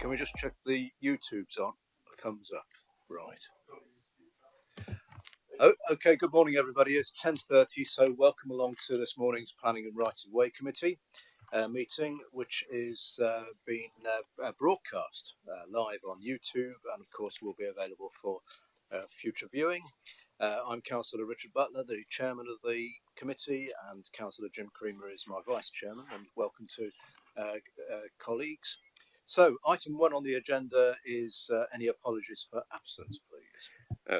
Can we just check the YouTube's on? Thumbs up. Right. Oh, okay. Good morning, everybody. It's 10:30, so welcome along to this morning's Planning and Right of Way Committee meeting, which is being broadcast live on YouTube, and of course will be available for future viewing. I'm Councillor Richard Butler, the chairman of the committee, and Councillor Jim Creamer is my vice chairman. And welcome to colleagues. So, item 1 on the agenda is any apologies for absence, please.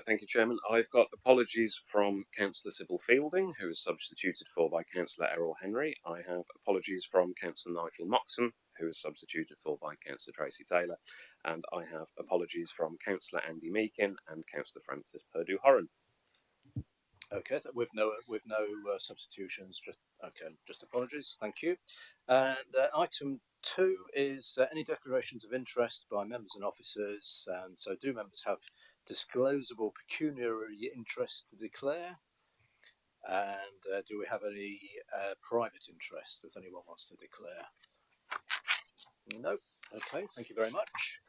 Thank you, Chairman. I've got apologies from Councillor Sybil Fielding, who is substituted for by Councillor Errol Henry. I have apologies from Councillor Nigel Moxon, who is substituted for by Councillor Tracy Taylor. And I have apologies from Councillor Andy Meakin and Councillor Francis Purdue-Horan. Okay, with no substitutions. Just apologies. Thank you. And item 2 is any declarations of interest by members and officers. And so, do members have disclosable pecuniary interest to declare? And do we have any private interest that anyone wants to declare? No. Okay, thank you very much.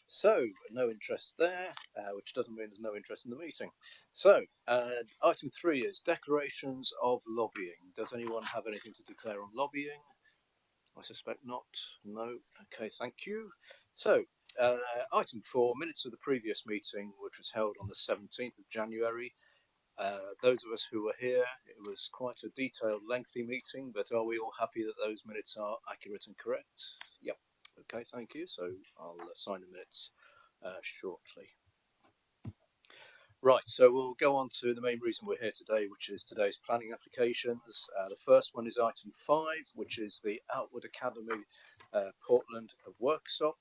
So, no interest there, which doesn't mean there's no interest in the meeting. So, item 3 is declarations of lobbying. Does anyone have anything to declare on lobbying? I suspect not. No. Okay, thank you. So, item 4, minutes of the previous meeting, which was held on the 17th of January. Those of us who were here, it was quite a detailed, lengthy meeting, but are we all happy that those minutes are accurate and correct? Yep. Okay, thank you. So I'll sign the minutes shortly. Right, so we'll go on to the main reason we're here today, which is today's planning applications. The first one is item 5, which is the Outward Academy Portland Workshop.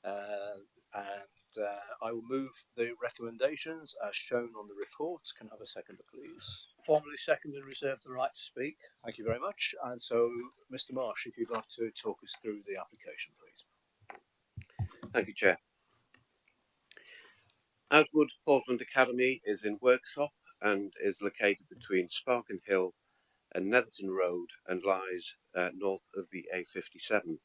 I will move the recommendations as shown on the report. Can I have a seconder, please? Formally second and reserve the right to speak. Thank you very much. And so, Mr. Marsh, if you'd like to talk us through the application, please. Thank you, Chair. Outward Portland Academy is in Worksop and is located between Sparken Hill and Netherton Road and lies north of the A57.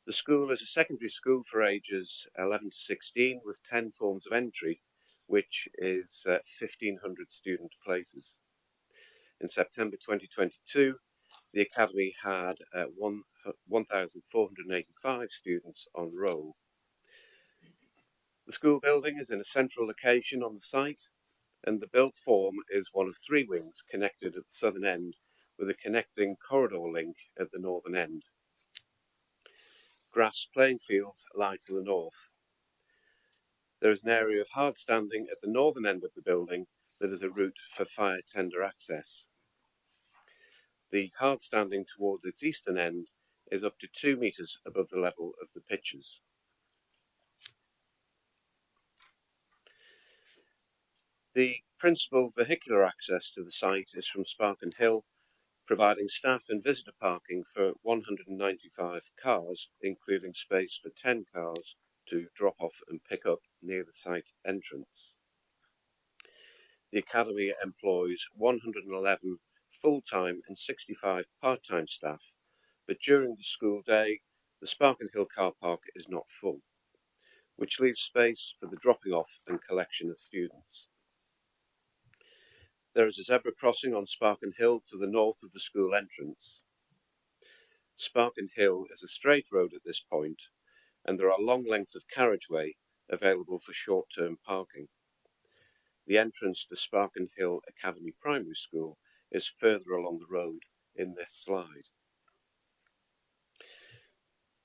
The school is a secondary school for ages 11 to 16 with 10 forms of entry, which is 1,500 student places. In September 2022, the Academy had 1,485 students on roll. The school building is in a central location on the site, and the built form is one of 3 wings connected at the southern end with a connecting corridor link at the northern end. Grass playing fields lie to the north. There is an area of hard standing at the northern end of the building that is a route for fire tender access. The hard standing towards its eastern end is up to 2 metres above the level of the pitches. The principal vehicular access to the site is from Sparken Hill, providing staff and visitor parking for 195 cars, including space for 10 cars to drop off and pick up near the site entrance. The Academy employs 111 full-time and 65 part-time staff, but during the school day, the Sparken Hill car park is not full, which leaves space for the dropping off and collection of students. There is a zebra crossing on Sparken Hill to the north of the school entrance. Sparken Hill is a straight road at this point, and there are long lengths of carriageway available for short-term parking. The entrance to Sparken Hill Academy Primary School is further along the road in this slide.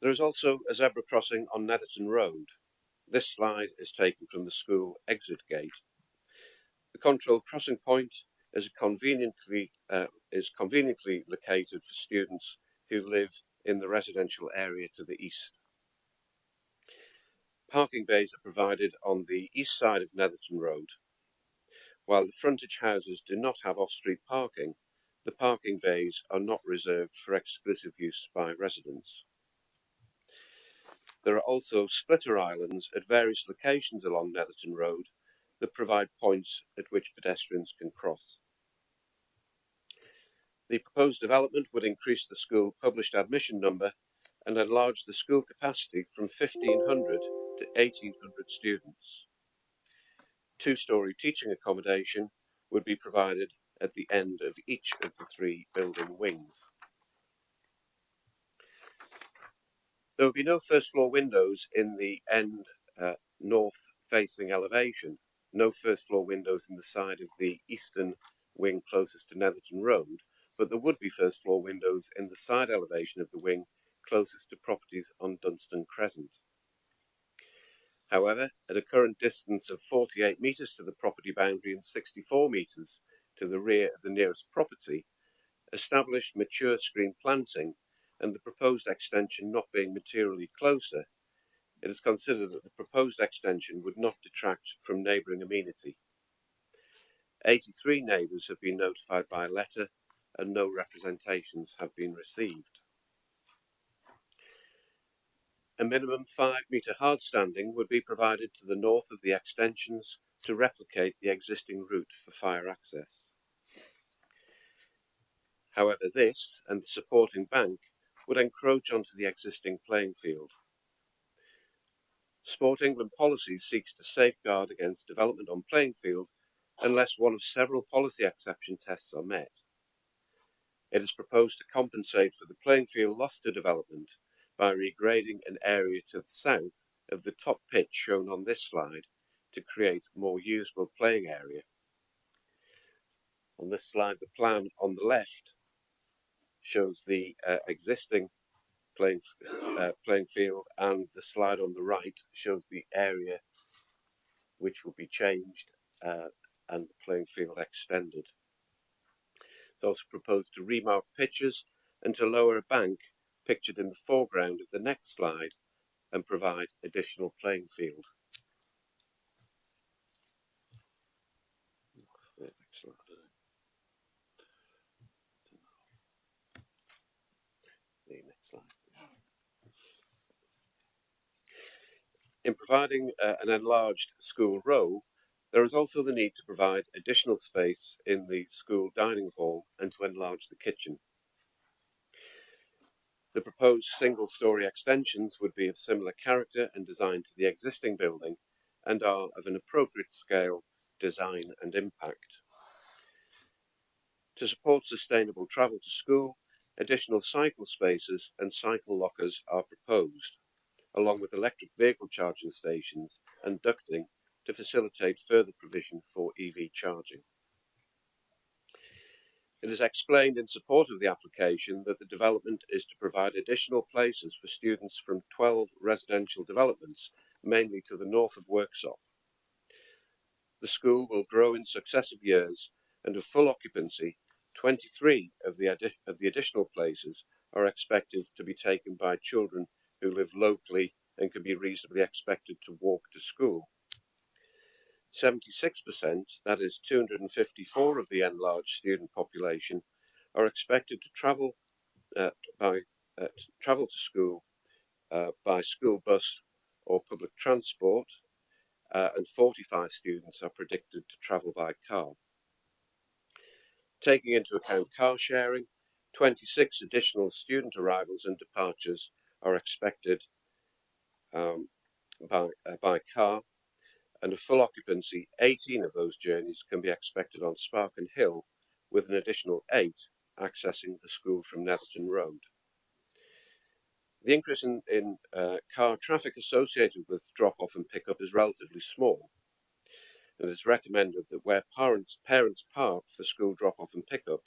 There is also a zebra crossing on Netherton Road. This slide is taken from the school exit gate. The control crossing point is conveniently located for students who live in the residential area to the east. Parking bays are provided on the east side of Netherton Road. While the frontage houses do not have off-street parking, the parking bays are not reserved for exclusive use by residents. There are also splitter islands at various locations along Netherton Road that provide points at which pedestrians can cross. The proposed development would increase the school published admission number and enlarge the school capacity from 1,500 to 1,800 students. Two-storey teaching accommodation would be provided at the end of each of the 3 building wings. There will be no first floor windows in the end north facing elevation, no first floor windows in the side of the eastern wing closest to Netherton Road, but there would be first floor windows in the side elevation of the wing closest to properties on Dunstan Crescent. However, at a current distance of 48 metres to the property boundary and 64 metres to the rear of the nearest property, established mature screen planting and the proposed extension not being materially closer, it is considered that the proposed extension would not detract from neighbouring amenity. 83 neighbours have been notified by letter and no representations have been received. A minimum 5-metre hard standing would be provided to the north of the extensions to replicate the existing route for fire access. However, this and the supporting bank would encroach onto the existing playing field. Sport England policy seeks to safeguard against development on playing field unless one of several policy exception tests are met. It is proposed to compensate for the playing field lost to development by regrading an area to the south of the top pitch shown on this slide to create more usable playing area. On this slide, the plan on the left shows the existing playing field, and the slide on the right shows the area which will be changed and the playing field extended. It's also proposed to remark pitches and to lower a bank pictured in the foreground of the next slide and provide additional playing field. Next slide. The next slide. In providing an enlarged school row, there is also the need to provide additional space in the school dining hall and to enlarge the kitchen. The proposed single-storey extensions would be of similar character and design to the existing building and are of an appropriate scale, design and impact. To support sustainable travel to school, additional cycle spaces and cycle lockers are proposed, along with electric vehicle charging stations and ducting to facilitate further provision for EV charging. It is explained in support of the application that the development is to provide additional places for students from 12 residential developments, mainly to the north of Worksop. The school will grow in successive years, and of full occupancy, 23 of the additional places are expected to be taken by children who live locally and can be reasonably expected to walk to school. 76%, that is 254 of the enlarged student population, are expected to travel to school by school bus or public transport, and 45 students are predicted to travel by car. Taking into account car sharing, 26 additional student arrivals and departures are expected by car, and a full occupancy, 18 of those journeys can be expected on Sparken Hill, with an additional 8 accessing the school from Netherton Road. The increase in car traffic associated with drop-off and pick-up is relatively small, and it's recommended that where parents park for school drop-off and pick-up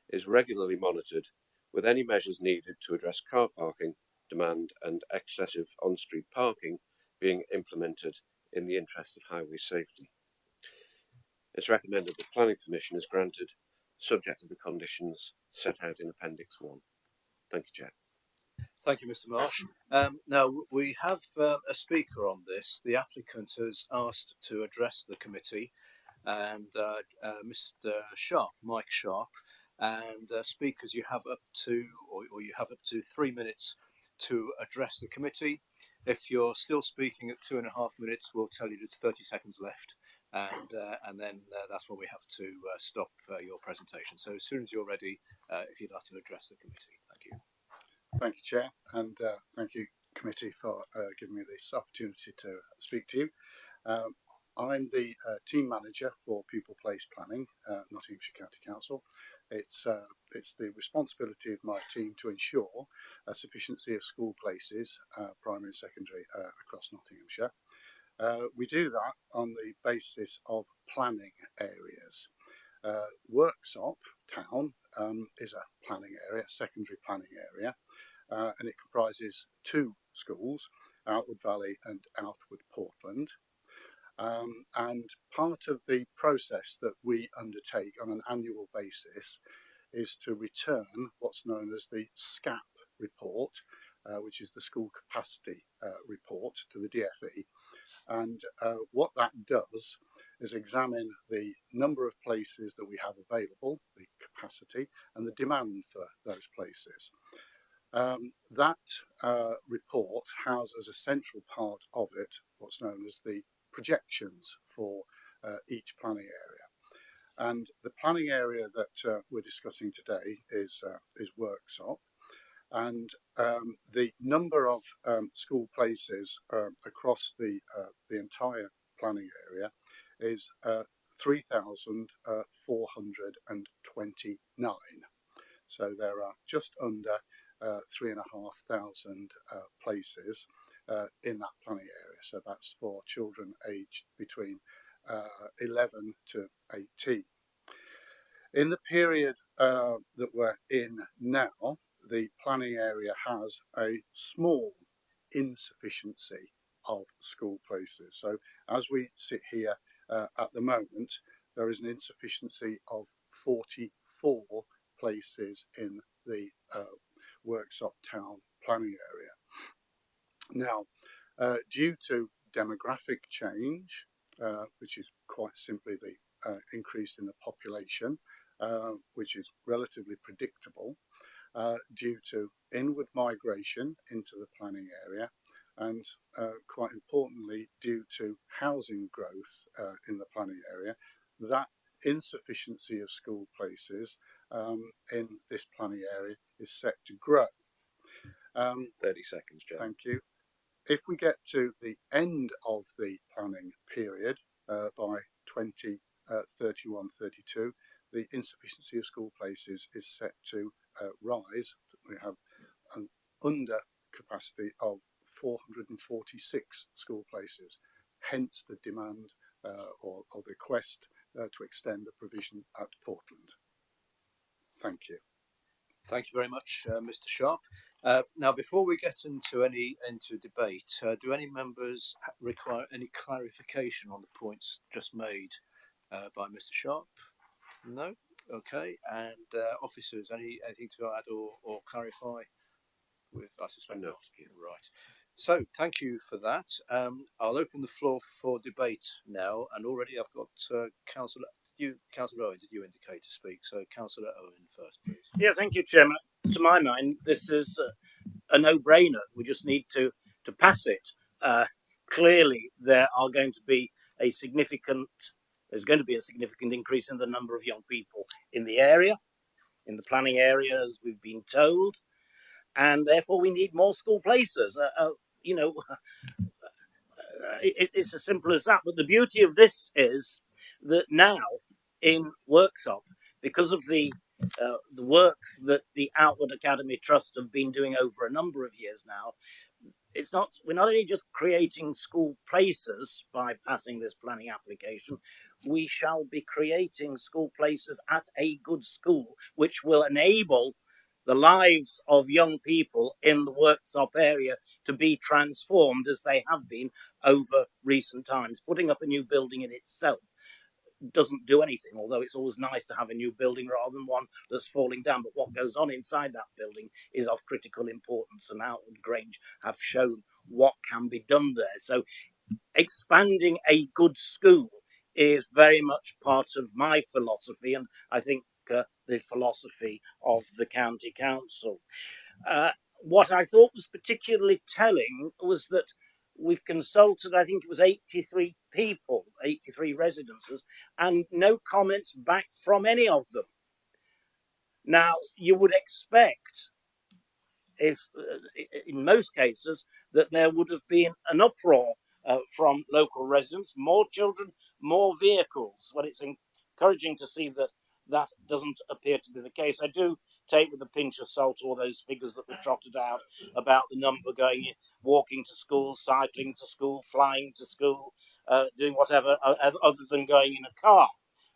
is regularly monitored, with any measures needed to address car parking demand and excessive on-street parking being implemented in the interest of highway safety. It's recommended that planning permission is granted, subject to the conditions set out in Appendix 1. Thank you, Chair. Thank you, Mr. Marsh. Now, we have a speaker on this. The applicant has asked to address the committee, and Mr. Sharp, Mike Sharp, and speakers, you have up to, or you have up to 3 minutes to address the committee. If you're still speaking at 2.5 minutes, we'll tell you there's 30 seconds left, and then that's when we have to stop your presentation. So as soon as you're ready, if you'd like to address the committee, thank you. Thank you, Chair, and thank you, committee, for giving me this opportunity to speak to you. I'm the team manager for Pupil Place Planning, Nottinghamshire County Council. It's the responsibility of my team to ensure a sufficiency of school places, primary and secondary, across Nottinghamshire. We do that on the basis of planning areas. Worksop Town is a planning area, a secondary planning area, and it comprises two schools, Outward Valley and Outward Portland. And part of the process that we undertake on an annual basis is to return what's known as the SCAP report, which is the school capacity report, to the DFE. And what that does is examine the number of places that we have available, the capacity, and the demand for those places. That report has as a central part of it what's known as the projections for each planning area. And the planning area that we're discussing today is Worksop. And the number of school places across the entire planning area is 3,429. So there are just under 3,500 places in that planning area. So that's for children aged between 11 to 18. In the period that we're in now, the planning area has a small insufficiency of school places. So as we sit here at the moment, there is an insufficiency of 44 places in the Worksop Town planning area. Now, due to demographic change, which is quite simply the increase in the population, which is relatively predictable, due to inward migration into the planning area, and quite importantly, due to housing growth in the planning area, that insufficiency of school places in this planning area is set to grow. 30 seconds, Joe. Thank you. If we get to the end of the planning period by 2031-32, the insufficiency of school places is set to rise. We have an under capacity of 446 school places, hence the demand or the request to extend the provision at Portland. Thank you. Thank you very much, Mr. Sharp. Now, before we get into debate, do any members require any clarification on the points just made by Mr. Sharp? No. Okay. And officers, anything to add or clarify? I suspect No. not. Right. So, thank you for that. I'll open the floor for debate now, and already I've got Councillor Owen. Did you indicate to speak? So, Councillor Owen first, please. Yeah, thank you, Chairman. To my mind, this is a no-brainer. We just need to pass it. Clearly, there's going to be a significant increase in the number of young people in the area, in the planning area, as we've been told, and therefore we need more school places. It's as simple as that. But the beauty of this is that now in Worksop, because of the work that the Outward Academy Trust have been doing over a number of years now, we're not only just creating school places by passing this planning application, we shall be creating school places at a good school, which will enable the lives of young people in the Worksop area to be transformed as they have been over recent times. Putting up a new building in itself doesn't do anything, although it's always nice to have a new building rather than one that's falling down. But what goes on inside that building is of critical importance, and Outward Grange have shown what can be done there. So expanding a good school is very much part of my philosophy, and I think the philosophy of the County Council. What I thought was particularly telling was that we've consulted, I think it was 83 people, 83 residences, and no comments back from any of them. Now, you would expect if, in most cases, that there would have been an uproar from local residents, more children, more vehicles. Well, it's encouraging to see that that doesn't appear to be the case. I do take with a pinch of salt all those figures that were trotted out about the number going, walking to school, cycling to school, flying to school, doing whatever other than going in a car,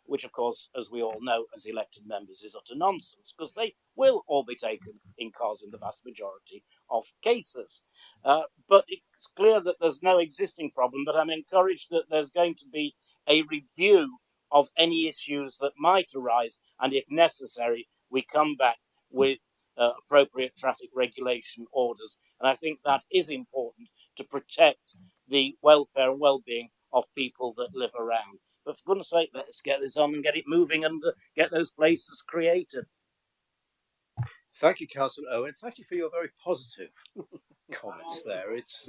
which, of course, as we all know, as elected members, is utter nonsense, because they will all be taken in cars in the vast majority of cases. But it's clear that there's no existing problem, but I'm encouraged that there's going to be a review of any issues that might arise, and if necessary, we come back with appropriate traffic regulation orders. And I think that is important to protect the welfare and well-being of people that live around. But for goodness sake, let's get this on and get it moving and get those places created. Thank you, Councillor Owen. Thank you for your very positive comments there. It's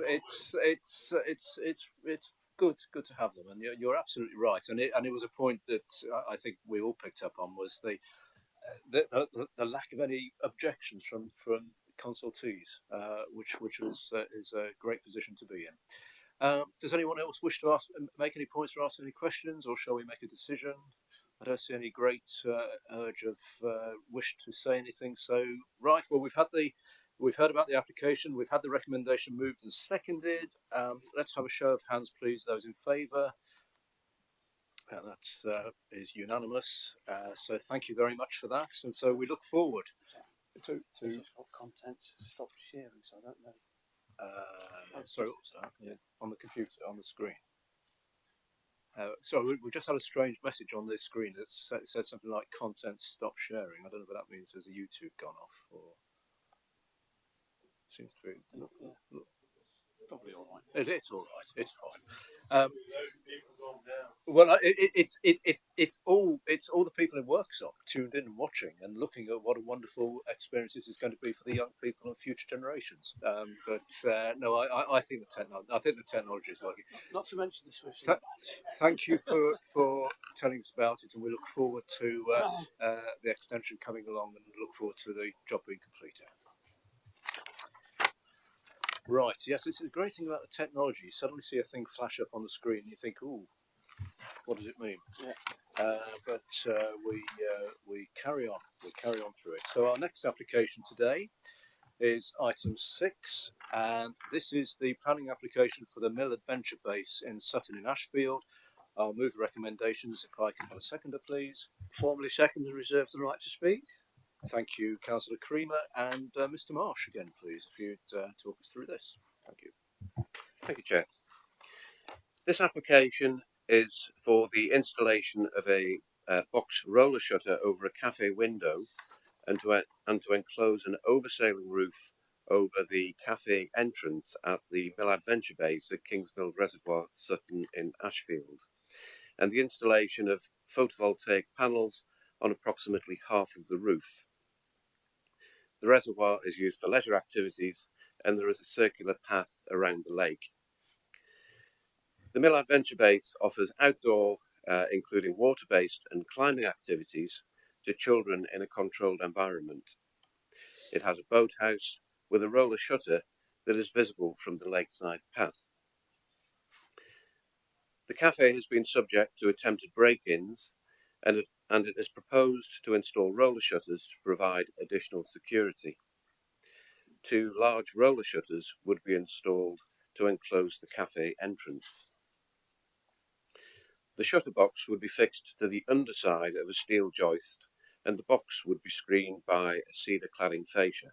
good to have them, and you're absolutely right. And it was a point that I think we all picked up on, was the lack of any objections from consultees, which is a great position to be in. Does anyone else wish to make any points or ask any questions, or shall we make a decision? I don't see any great urge of wish to say anything. So, right, well, we've heard about the application, we've had the recommendation moved and seconded. Let's have a show of hands, please. Those in favour. That is unanimous. So thank you very much for that. And so we look forward to. Content stop sharing, so I don't know. Sorry, what was that? Yeah, on the computer, on the screen. So we just had a strange message on this screen that said something like "content stop sharing." I don't know what that means. Has the YouTube gone off, or seems to be? Probably all right. It's all right. It's fine. Well, it's all the people in Worksop tuned in and watching and looking at what a wonderful experience this is going to be for the young people and future generations. No, I think the technology is working. Not to mention the Swiss. Thank you for telling us about it, and we look forward to the extension coming along, and look forward to the job being completed. Right, yes, it's a great thing about the technology. You suddenly see a thing flash up on the screen, and you think, "Ooh, what does it mean?" Yeah. But we carry on. We carry on through it. So our next application today is item 6, and this is the planning application for the Mill Adventure Base in Sutton in Ashfield. I'll move the recommendations. If I can have a seconder, please. Formally second and reserve the right to speak. Thank you, Councillor Creamer, and Mr. Marsh again, please, if you'd talk us through this. Thank you. Thank you, Chair. This application is for the installation of a box roller shutter over a cafe window, and to enclose an oversailing roof over the cafe entrance at the Mill Adventure Base at Kingsmill Reservoir, Sutton in Ashfield, and the installation of photovoltaic panels on approximately half of the roof. The reservoir is used for leisure activities, and there is a circular path around the lake. The Mill Adventure Base offers outdoor, including water-based and climbing activities, to children in a controlled environment. It has a boathouse with a roller shutter that is visible from the lakeside path. The cafe has been subject to attempted break-ins, and it is proposed to install roller shutters to provide additional security. 2 large roller shutters would be installed to enclose the cafe entrance. The shutter box would be fixed to the underside of a steel joist, and the box would be screened by a cedar cladding fascia.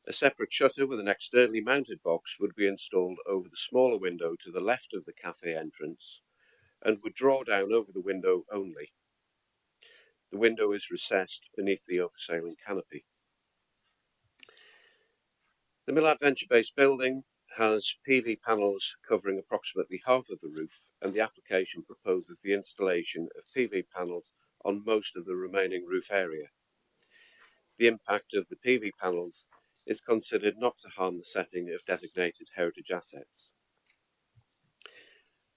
A separate shutter with an externally mounted box would be installed over the smaller window to the left of the cafe entrance, and would draw down over the window only. The window is recessed beneath the oversailing canopy. The Mill Adventure Base building has PV panels covering approximately half of the roof, and the application proposes the installation of PV panels on most of the remaining roof area. The impact of the PV panels is considered not to harm the setting of designated heritage assets.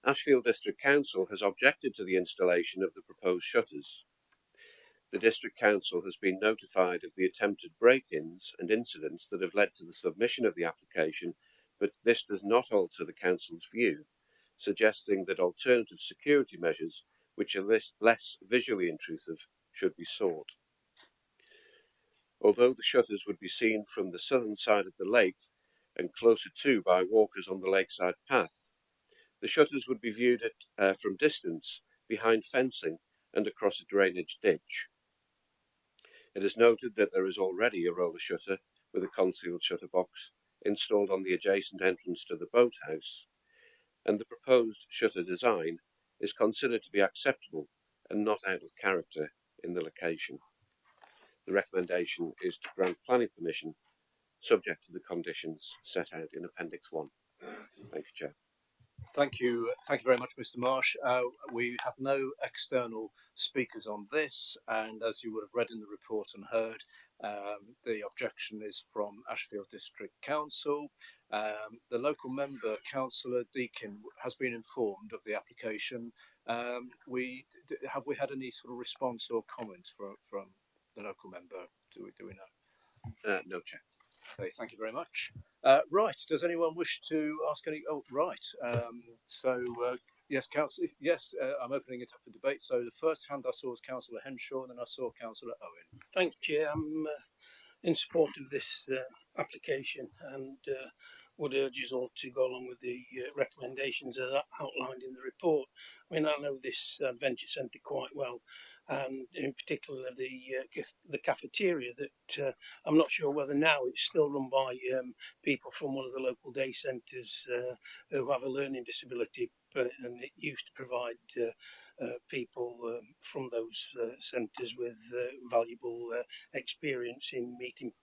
Ashfield District Council has objected to the installation of the proposed shutters. The District Council has been notified of the attempted break-ins and incidents that have led to the submission of the application, but this does not alter the Council's view, suggesting that alternative security measures, which are less visually intrusive, should be sought. Although the shutters would be seen from the southern side of the lake and closer to by walkers on the lakeside path, the shutters would be viewed from distance behind fencing and across a drainage ditch. It is noted that there is already a roller shutter with a concealed shutter box installed on the adjacent entrance to the boathouse, and the proposed shutter design is considered to be acceptable and not out of character in the location. The recommendation is to grant planning permission subject to the conditions set out in Appendix 1. Thank you, Chair. Thank you very much, Mr. Marsh. We have no external speakers on this, and as you would have read in the report and heard, the objection is from Ashfield District Council. The local member, Councillor Deakin, has been informed of the application. Have we had any sort of response or comments from the local member? Do we know? No, Chair. Okay, thank you very much. Right, does anyone wish to ask any? Oh, right. Yes, Councillor. Yes, I'm opening it up for debate. So the first hand I saw was Councillor Henshaw, and then I saw Councillor Owen. Thanks, Chair. I'm in support of this application and would urge us all to go along with the recommendations that are outlined in the report. I mean, I know this adventure centre quite well, and in particular the cafeteria that I'm not sure whether now it's still run by people from one of the local day centres who have a learning disability, and it used to provide people from those centres with valuable experience in meeting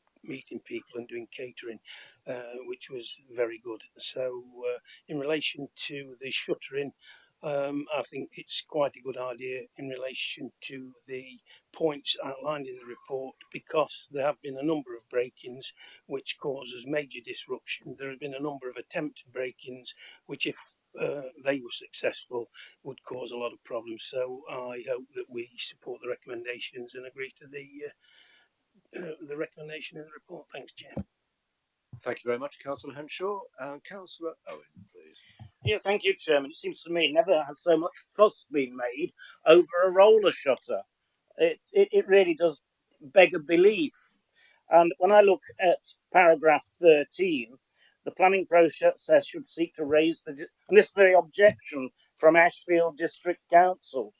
people and doing catering, which was very good. So in relation to the shuttering, I think it's quite a good idea in relation to the points outlined in the report, because there have been a number of break-ins which causes major disruption. There have been a number of attempted break-ins which, if they were successful, would cause a lot of problems. So I hope that we support the recommendations and agree to the recommendation in the report. Thanks, Chair. Thank you very much, Councillor Henshaw. Councillor Owen, please. Yeah, thank you, Chairman. It seems to me never has so much fuss been made over a roller shutter. It really does beg a belief. And when I look at paragraph 13, the planning process should seek to raise and this very objection from Ashfield District Council.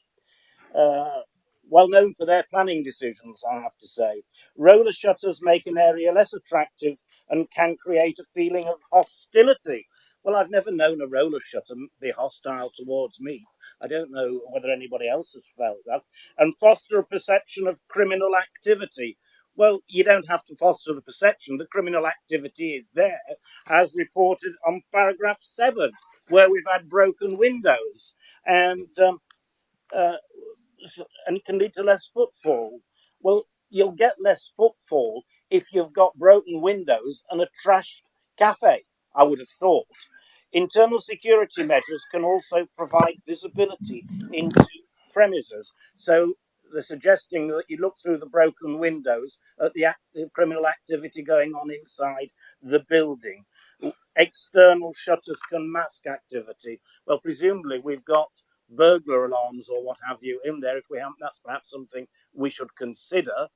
Well known for their planning decisions, I have to say. Roller shutters make an area less attractive and can create a feeling of hostility. Well, I've never known a roller shutter be hostile towards me. I don't know whether anybody else has felt that. And foster a perception of criminal activity. Well, you don't have to foster the perception. The criminal activity is there, as reported on paragraph 7, where we've had broken windows. And it can lead to less footfall. Well, you'll get less footfall if you've got broken windows and a trashed cafe, I would have thought. Internal security measures can also provide visibility into premises. So they're suggesting that you look through the broken windows at the criminal activity going on inside the building. External shutters can mask activity. Well, presumably we've got burglar alarms or what have you in there. If we haven't, that's perhaps something we should consider.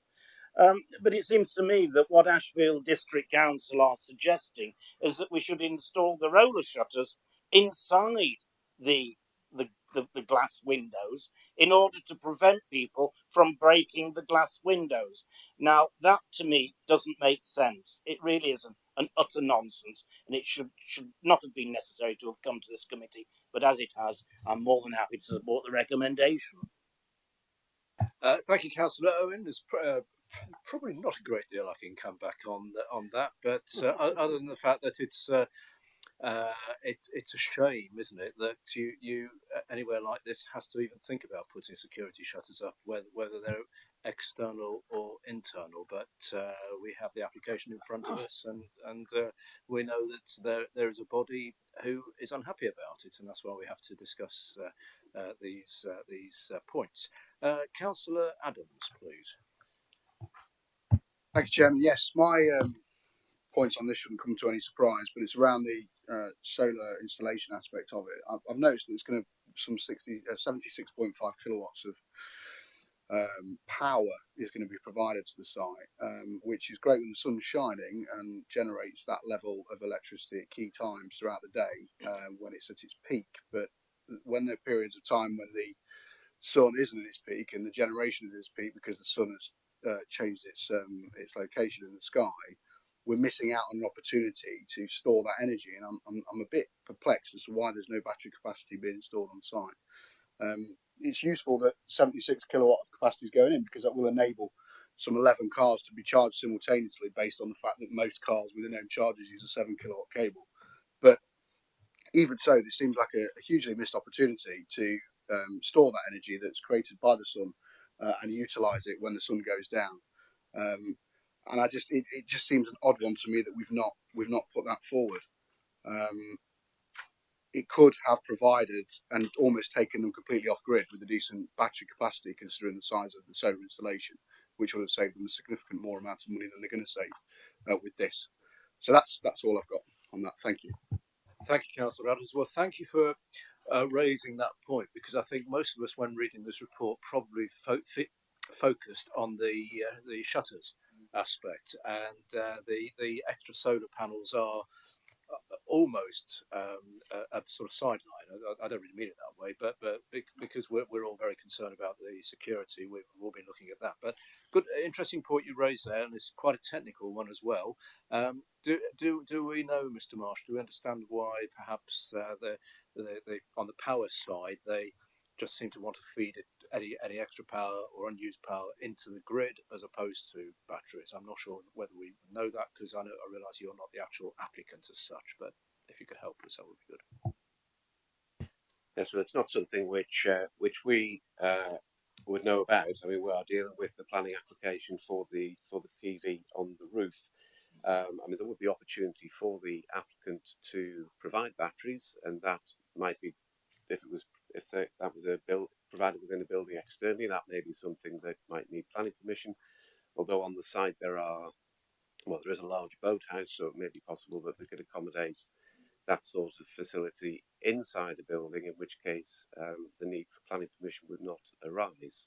But it seems to me that what Ashfield District Council are suggesting is that we should install the roller shutters inside the glass windows in order to prevent people from breaking the glass windows. Now, that to me doesn't make sense. It really is an utter nonsense, and it should not have been necessary to have come to this committee. But as it has, I'm more than happy to support the recommendation. Thank you, Councillor Owen. There's probably not a great deal I can come back on that, but other than the fact that it's a shame, isn't it, that you anywhere like this has to even think about putting security shutters up, whether they're external or internal. But we have the application in front of us, and we know that there is a body who is unhappy about it, and that's why we have to discuss these points. Councillor Adams, please. Thank you, Chairman. Yes, my points on this shouldn't come to any surprise, but it's around the solar installation aspect of it. I've noticed that it's going to some 76.5 kilowatts of power is going to be provided to the site, which is great when the sun's shining and generates that level of electricity at key times throughout the day when it's at its peak. But when there are periods of time when the sun isn't at its peak and the generation is at its peak because the sun has changed its location in the sky, we're missing out on an opportunity to store that energy. And I'm a bit perplexed as to why there's no battery capacity being installed on site. It's useful that 76 kilowatt of capacity is going in because that will enable some 11 cars to be charged simultaneously based on the fact that most cars with their own chargers use a 7 kilowatt cable. But even so, this seems like a hugely missed opportunity to store that energy that's created by the sun and utilize it when the sun goes down. And it just seems an odd one to me that we've not put that forward. It could have provided and almost taken them completely off grid with a decent battery capacity, considering the size of the solar installation, which would have saved them a significant more amount of money than they're going to save with this. So that's all I've got on that. Thank you. Thank you, Councillor Adams. Well, thank you for raising that point, because I think most of us, when reading this report, probably focused on the shutters aspect, and the extra solar panels are almost a sort of sideline. I don't really mean it that way, but because we're all very concerned about the security, we've all been looking at that. But good, interesting point you raised there, and it's quite a technical one as well. Do we know, Mr. Marsh? Do we understand why perhaps the on the power side they just seem to want to feed it any extra power or unused power into the grid as opposed to batteries? I'm not sure whether we know that, because I realise you're not the actual applicant as such, but if you could help us, that would be good. Yes, well, it's not something which we would know about. I mean, we are dealing with the planning application for the PV on the roof. I mean, there would be opportunity for the applicant to provide batteries, and that might be, if that was a bill provided within a building externally, that may be something that might need planning permission. Although on the site there is a large boathouse, so it may be possible that they could accommodate that sort of facility inside a building, in which case the need for planning permission would not arise.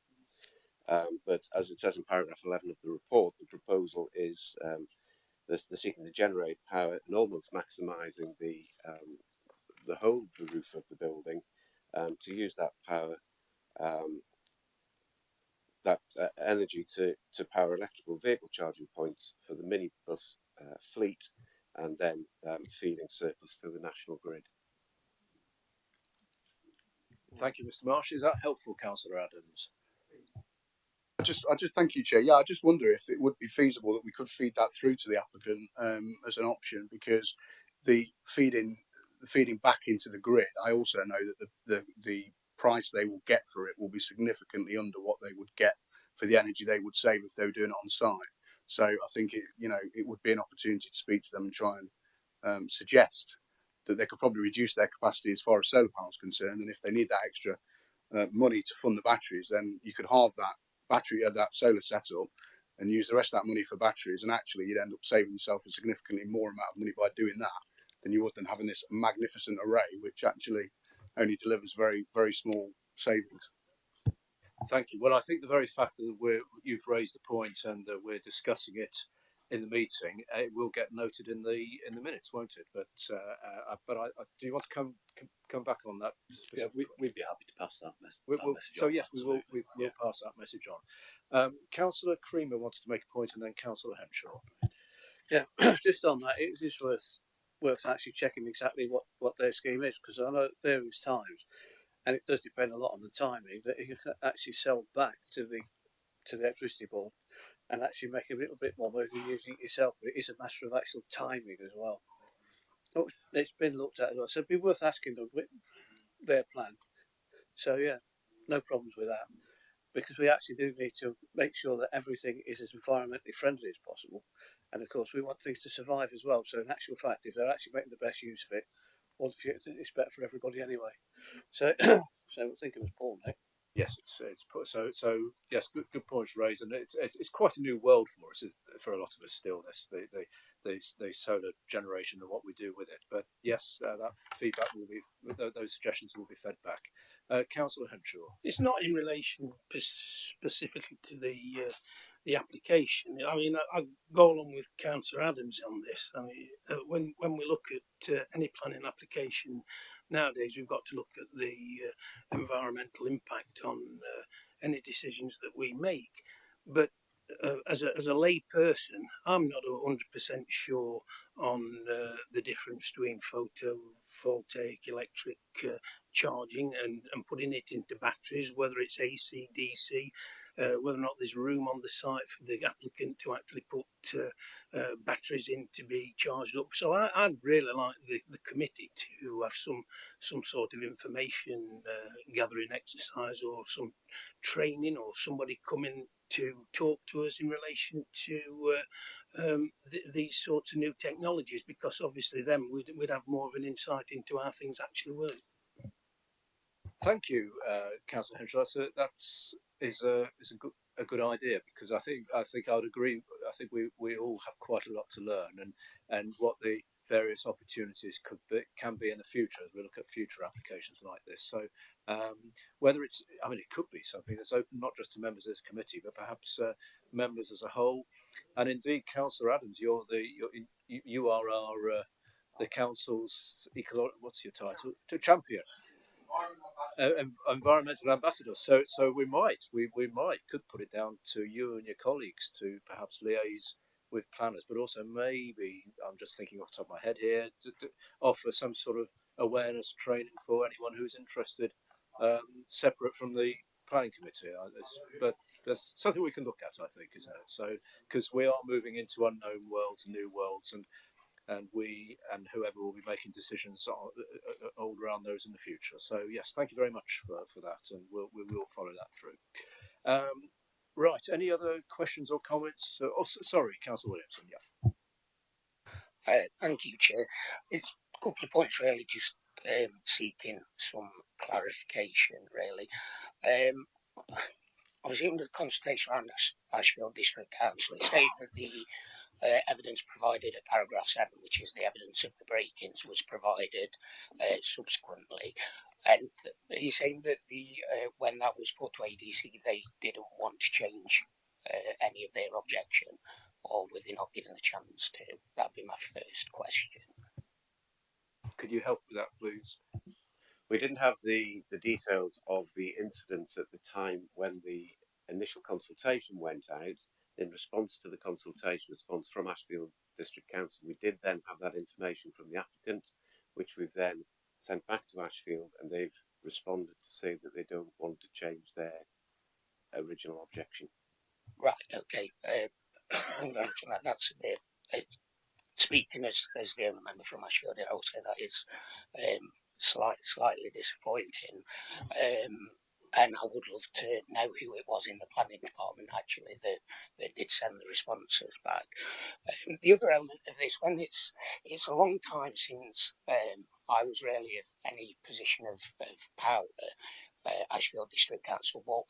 But as it says in paragraph 11 of the report, the proposal is they're seeking to generate power and almost maximising the whole of the roof of the building to use that power, energy to power electrical vehicle charging points for the minibus fleet, and then feeding surplus to the national grid. Thank you, Mr. Marsh. Is that helpful, Councillor Adams? I just thank you, Chair. Yeah, I just wonder if it would be feasible that we could feed that through to the applicant as an option, because the feeding back into the grid, I also know that the price they will get for it will be significantly under what they would get for the energy they would save if they were doing it on site. So I think it would be an opportunity to speak to them and try and suggest that they could probably reduce their capacity as far as solar panels are concerned, and if they need that extra money to fund the batteries, then you could halve that that solar setup and use the rest of that money for batteries, and actually you'd end up saving yourself a significantly more amount of money by doing that than you would than having this magnificent array, which actually only delivers very, very small savings. Thank you. Well, I think the very fact that you've raised the point and that we're discussing it in the meeting, it will get noted in the minutes, won't it? But do you want to come back on that? Yeah, we'd be happy to pass that message. So yes, we will pass that message on. Councillor Creamer wanted to make a point, and then Councillor Henshaw. Yeah, just on that, it is worth actually checking exactly what their scheme is, because I know at various times, and it does depend a lot on the timing, that you can actually sell back to the electricity board and actually make a little bit more money than using it yourself. But it is a matter of actual timing as well. It's been looked at as well, so it'd be worth asking them their plan. So yeah, no problems with that, because we actually do need to make sure that everything is as environmentally friendly as possible, and of course we want things to survive as well. So in actual fact, if they're actually making the best use of it, well, it's better for everybody anyway. So So I think it was Paul, Nick. Yes, so yes, good points raised, and it's quite a new world for us, for a lot of us still. The solar generation and what we do with it. But yes, that feedback will be, those suggestions will be fed back. Councillor Henshaw. It's not in relation specifically to the application. I mean, I go along with Councillor Adams on this. I mean, when we look at any planning application nowadays, we've got to look at the environmental impact on any decisions that we make. But as a lay person, I'm not 100% sure on the difference between photovoltaic electric charging and putting it into batteries, whether it's AC, DC, whether or not there's room on the site for the applicant to actually put batteries in to be charged up. So I'd really like the committee to have some sort of information gathering exercise, or some training, or somebody coming to talk to us in relation to these sorts of new technologies, because obviously then we'd have more of an insight into how things actually work. Thank you, Councillor Henshaw. That's a good idea, because I think I'd agree. I think we all have quite a lot to learn, and what the various opportunities can be in the future as we look at future applications like this. So whether it could be something that's open not just to members of this committee, but perhaps members as a whole. And indeed, Councillor Adams, you are our the council's what's your title? To champion. Environmental ambassador. So we could put it down to you and your colleagues to perhaps liaise with planners, but also maybe, I'm just thinking off the top of my head here, to offer some sort of awareness training for anyone who's interested, separate from the planning committee. But that's something we can look at, I think, isn't it? So, because we are moving into unknown worlds, new worlds, and we and whoever will be making decisions all around those in the future. So yes, thank you very much for that, and we will follow that through. Right, any other questions or comments? Sorry, Councillor Williamson. Yeah. Thank you, Chair. It's a couple of points really, just seeking some clarification really. Obviously under the consultation around Ashfield District Council, it stated that the evidence provided at paragraph 7, which is the evidence of the break-ins, was provided subsequently. And he's saying that when that was put to ADC, they didn't want to change any of their objection, or were they not given the chance to? That'd be my first question. Could you help with that, please? We didn't have the details of the incidents at the time when the initial consultation went out. In response to the consultation response from Ashfield District Council, we did then have that information from the applicant, which we've then sent back to Ashfield, and they've responded to say that they don't want to change their original objection. Right, okay. That's speaking as the only member from Ashfield, I would say that is slightly disappointing. And I would love to know who it was in the planning department actually that did send the responses back. The other element of this, when it's a long time since I was really of any position of power at Ashfield District Council, but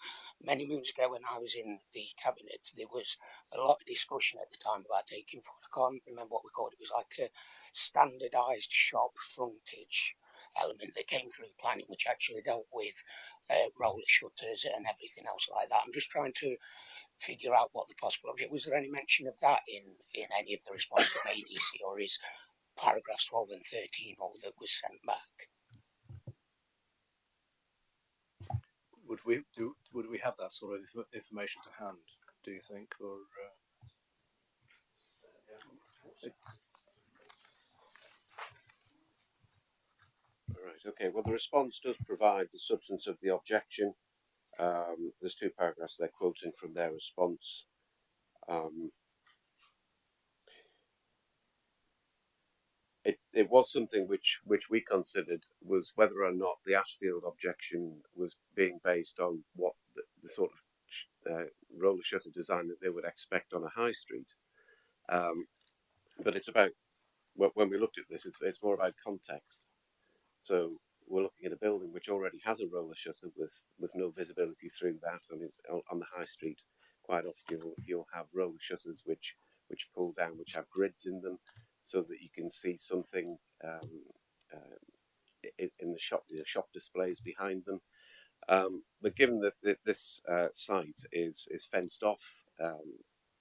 many moons ago when I was in the cabinet, there was a lot of discussion at the time about taking forward, I can't remember what we called it, it was like a standardised shop frontage element that came through planning, which actually dealt with roller shutters and everything else like that. I'm just trying to figure out what the possible object was. There any mention of that in any of the response from ADC, or is paragraphs 12 and 13 all that was sent back? Would we have that sort of information to hand, do you think, or? Right, okay, well the response does provide the substance of the objection. There's 2 paragraphs they're quoting from their response. It was something which we considered was whether or not the Ashfield objection was being based on what the sort of roller shutter design that they would expect on a high street. But it's about, when we looked at this, it's more about context. So we're looking at a building which already has a roller shutter with no visibility through that. I mean, on the high street, quite often you'll have roller shutters which pull down, which have grids in them, so that you can see something in the shop displays behind them. But given that this site is fenced off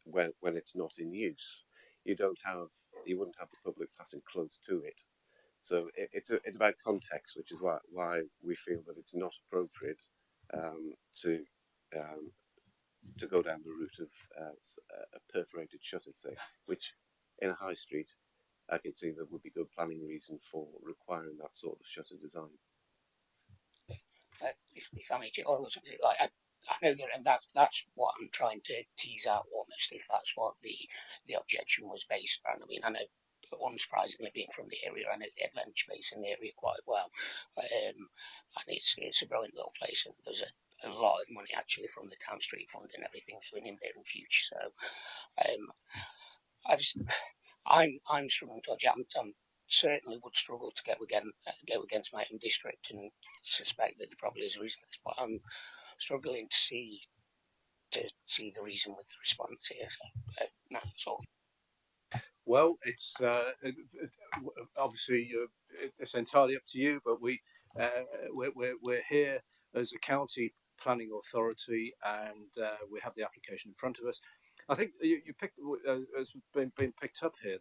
when it's not in use, you wouldn't have the public passing close to it. So it's about context, which is why we feel that it's not appropriate to go down the route of a perforated shutter, say, which in a high street I could see there would be good planning reason for requiring that sort of shutter design. If I may, like I know that, and that's what I'm trying to tease out almost. If that's what the objection was based on. I mean, I know, unsurprisingly, being from the area, I know the adventure base in the area quite well, and it's a brilliant little place, and there's a lot of money actually from the Town Street Fund and everything going in there in future. So, I'm struggling to judge. I'm certainly would struggle to go against my own district, and suspect that there probably is a reason for this, but I'm struggling to see the reason with the response here. So that's all. Well, it's obviously it's entirely up to you, but we're here as a county planning authority, and we have the application in front of us. I think you picked, as been picked up here,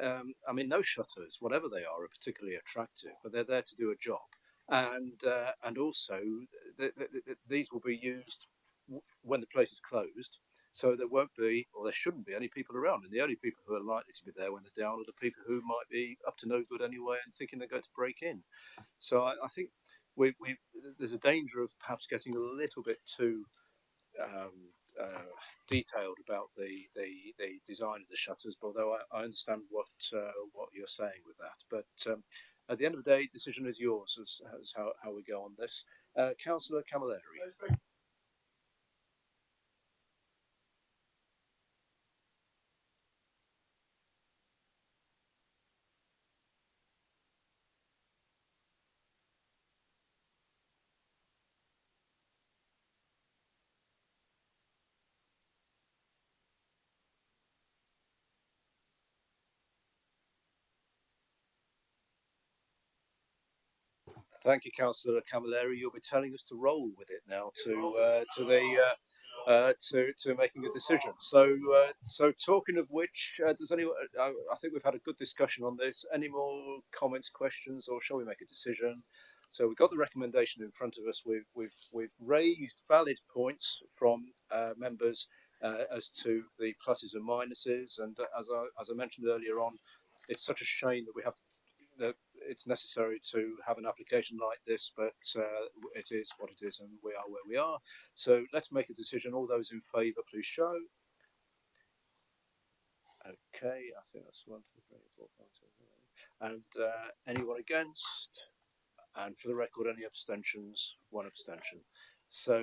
I mean, no shutters, whatever they are particularly attractive, but they're there to do a job, and also these will be used when the place is closed. So there won't be, or there shouldn't be, any people around, and the only people who are likely to be there when they're down are the people who might be up to no good anyway and thinking they're going to break in. So I think there's a danger of perhaps getting a little bit too detailed about the design of the shutters. But although I understand what you're saying with that, but at the end of the day, decision is yours as how we go on this. Councillor Camilleri. Thank you, Councillor Camilleri. You'll be telling us to roll with it now to making a decision. So talking of which, does anyone? I think we've had a good discussion on this. Any more comments, questions, or shall we make a decision? So we've got the recommendation in front of us. We've raised valid points from members as to the pluses and minuses, and as I mentioned earlier on, it's such a shame that we have to. It's necessary to have an application like this, but it is what it is, and we are where we are. So let's make a decision. All those in favour, please show. Okay, I think that's 1, 2, 3, 4, 5, 6, 7, 8. And anyone against? And for the record, any abstentions? 1 abstention. So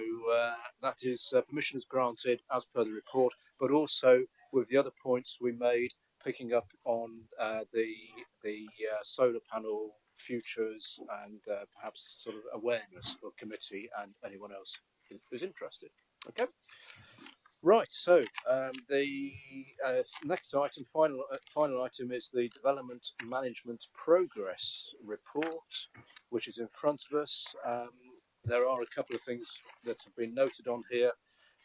that is permission is granted as per the report, but also with the other points we made, picking up on the solar panel futures and perhaps sort of awareness for committee and anyone else who's interested. Okay. Right. So the next item, final item, is the Development Management Progress Report, which is in front of us. There are a couple of things that have been noted on here.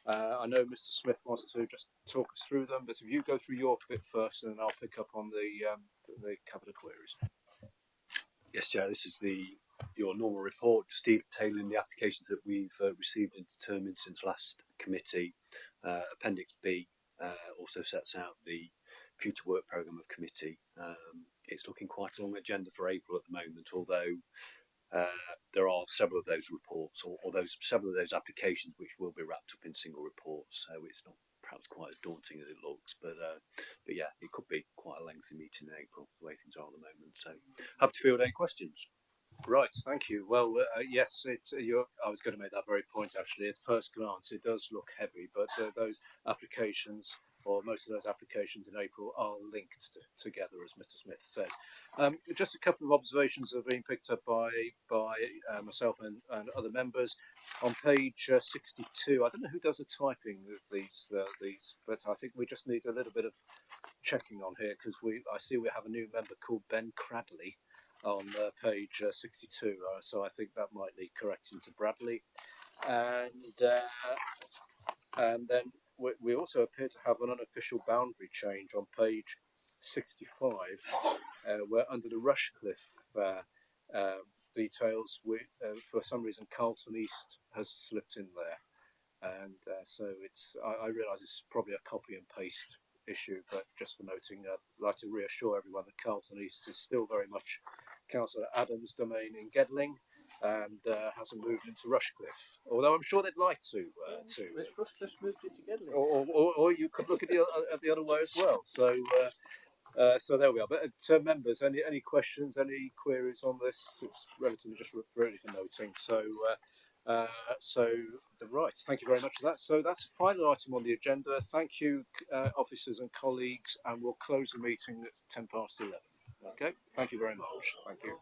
I know Mr. Smith wants to just talk us through them, but if you go through your bit first, and I'll pick up on the couple of queries. Yes, Chair. This is your normal report, just detailing the applications that we've received and determined since last committee. Appendix B also sets out the future work programme of committee. It's looking quite a long agenda for April at the moment, although there are several of those reports or several of those applications which will be wrapped up in single reports, so it's not perhaps quite as daunting as it looks, but yeah, it could be quite a lengthy meeting in April the way things are at the moment. So happy to field any questions. Right, thank you. Well, yes, I was going to make that very point actually. At first glance, it does look heavy, but those applications or most of those applications in April are linked together, as Mr. Smith says. Just a couple of observations have been picked up by myself and other members. On page 62, I don't know who does the typing of these, but I think we just need a little bit of checking on here, because I see we have a new member called Ben Cradley on page 62, so I think that might need correcting to Bradley. And then we also appear to have an unofficial boundary change on page 65, where under the Rushcliffe details, for some reason Carlton East has slipped in there, and so I realise it's probably a copy and paste issue, but just for noting, I'd like to reassure everyone that Carlton East is still very much Councillor Adams' domain in Gedling, and hasn't moved into Rushcliffe, although I'm sure they'd like to. Rushcliffe moved into Gedling. Or you could look at the other way as well. So so there we are. But members, any questions, any queries on this? It's relatively just really for noting. So right. Thank you very much for that. So that's the final item on the agenda. Thank you, officers and colleagues, and we'll close the meeting at 11:10. Okay. Thank you very much. Thank you.